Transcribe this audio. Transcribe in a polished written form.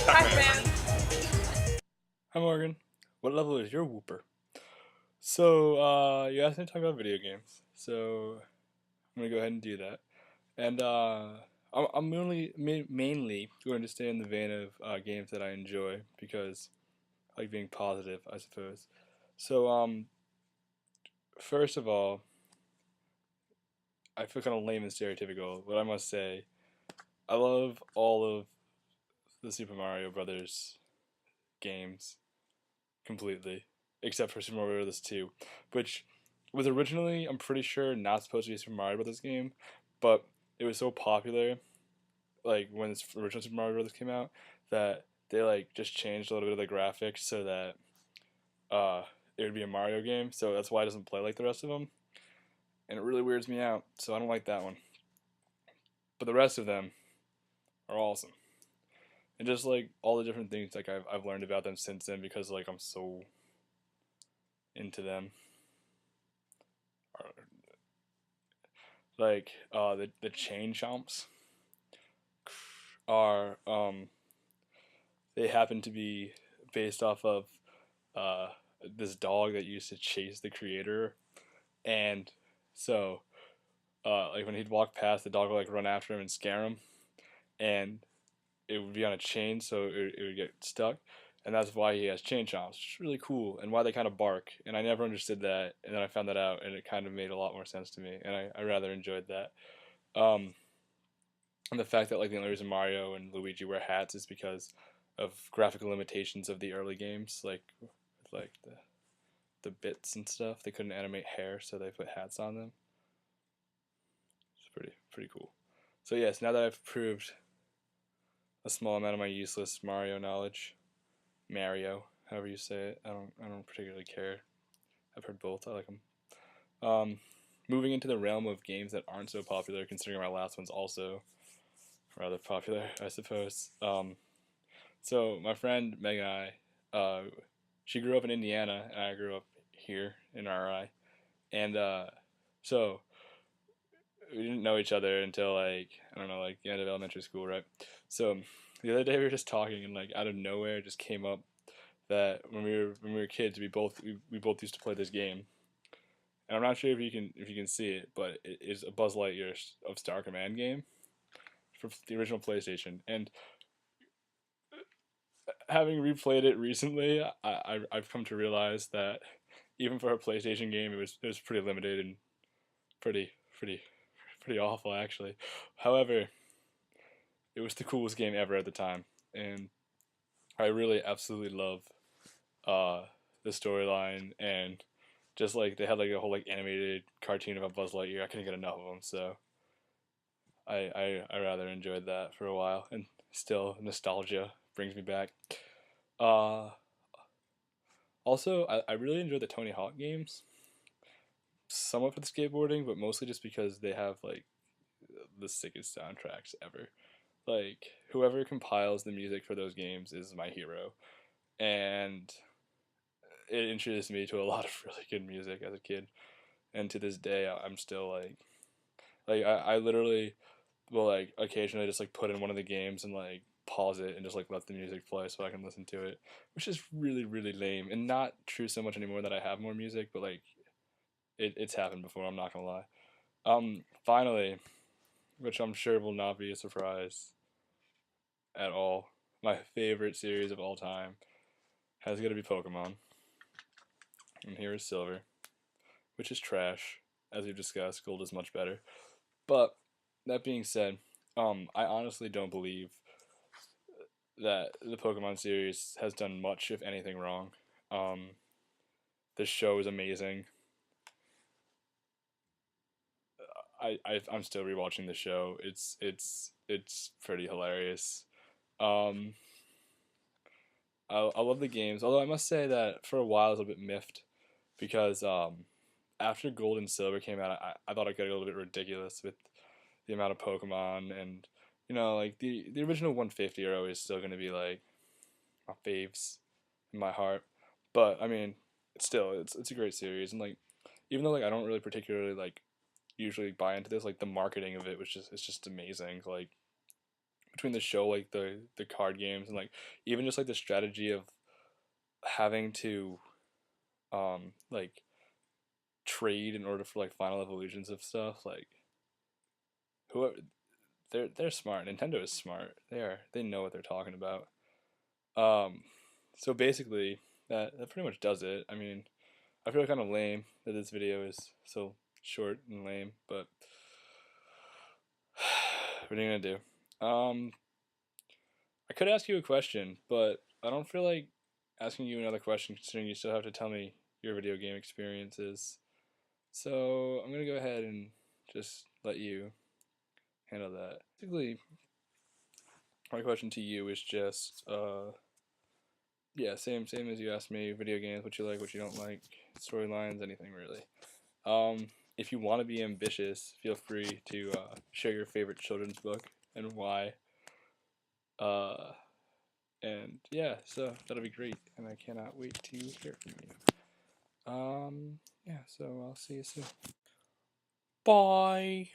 Hi, Fran. Hi Morgan. What level is your whooper? So, you asked me to talk about video games. So, I'm gonna go ahead and do that. And, I'm mainly going to stay in the vein of games that I enjoy because I like being positive, I suppose. So, first of all, I feel kind of lame and stereotypical, but I must say, I love all of the Super Mario Brothers games completely, except for Super Mario Bros. 2, which was originally, I'm pretty sure, not supposed to be a Super Mario Bros. Game, but it was so popular, like when this original Super Mario Bros. Came out, that they like just changed a little bit of the graphics so that uh, it would be a Mario game. So that's why it doesn't play like the rest of them, and it really weirds me out. So I don't like that one. But the rest of them are awesome, and just like all the different things like I've learned about them since then because like I'm so into them. Like the chain chomps are they happen to be based off of uh this dog that used to chase the creator, and so like when he'd walk past, the dog would like run after him and scare him, and it would be on a chain, so it would get stuck, and that's why he has chain chomps. It's really cool, and why they kind of bark. And I never understood that, and then I found that out, and it kind of made a lot more sense to me, and I rather enjoyed that. Um, and the fact that like the only reason Mario and Luigi wear hats is because of graphical limitations of the early games, like the bits and stuff. They couldn't animate hair, so they put hats on them. It's pretty cool. So yes, now that I've proved a small amount of my useless Mario knowledge, Mario, however you say it, I don't particularly care. I've heard both. I like them. Um, moving into the realm of games that aren't so popular, considering my last one's also rather popular, I suppose. So my friend Meg and she grew up in Indiana, and I grew up here in RI, and so we didn't know each other until like I don't know, like the end of elementary school, right? So the other day we were just talking, and like out of nowhere, it just came up that when we were kids, we both used to play this game, and I'm not sure if you can see it, but it is a Buzz Lightyear of Star Command game for the original PlayStation, and having replayed it recently, I've come to realize that even for a PlayStation game, it was pretty limited and pretty pretty pretty awful actually. However, it was the coolest game ever at the time, and I really absolutely love uh, the storyline and just like they had like a whole like animated cartoon about Buzz Lightyear. I couldn't get enough of them, so I rather enjoyed that for a while, and still nostalgia brings me back. Uh, Also, I really enjoy the Tony Hawk games. Somewhat for the skateboarding, but mostly just because they have like the sickest soundtracks ever. Like whoever compiles the music for those games is my hero, and it introduced me to a lot of really good music as a kid. And to this day, I'm still like I literally will like occasionally just like put in one of the games and like pause it and just like let the music play so I can listen to it, which is really lame and not true so much anymore that I have more music, but like it's happened before. I'm not gonna lie. Finally, which I'm sure will not be a surprise at all, my favorite series of all time has got to be Pokemon. And here is Silver, which is trash, as we've discussed. Gold is much better. But that being said, I honestly don't believe that the Pokemon series has done much, if anything, wrong. Um, this show is amazing. I'm still rewatching the show. It's pretty hilarious. Um, I love the games, although I must say that for a while I was a bit miffed because after Gold and Silver came out, I thought it got a little bit ridiculous with the amount of Pokemon, and like the original 150 are always still going to be like my faves in my heart. But I mean, it's a great series, and like even though like I don't really particularly like usually buy into this, like the marketing of it was just it's just amazing. Like between the show, like the card games, and like even just like the strategy of having to like trade in order for like final evolutions of stuff. Like whoever, they're smart. Nintendo is smart. They know what they're talking about. Um, so basically that pretty much does it. I mean, I feel kind of lame that this video is so short and lame, but what are you gonna do? I could ask you a question, but I don't feel like asking you another question considering you still have to tell me your video game experiences. So I'm gonna go ahead and just let you handle that. Basically, my question to you is just, yeah, same as you asked me. Video games, what you like, what you don't like, storylines, anything really. If you want to be ambitious, feel free to share your favorite children's book and why. Uh, and yeah, so that'll be great, and I cannot wait to hear from you. Yeah, so I'll see you soon. Bye.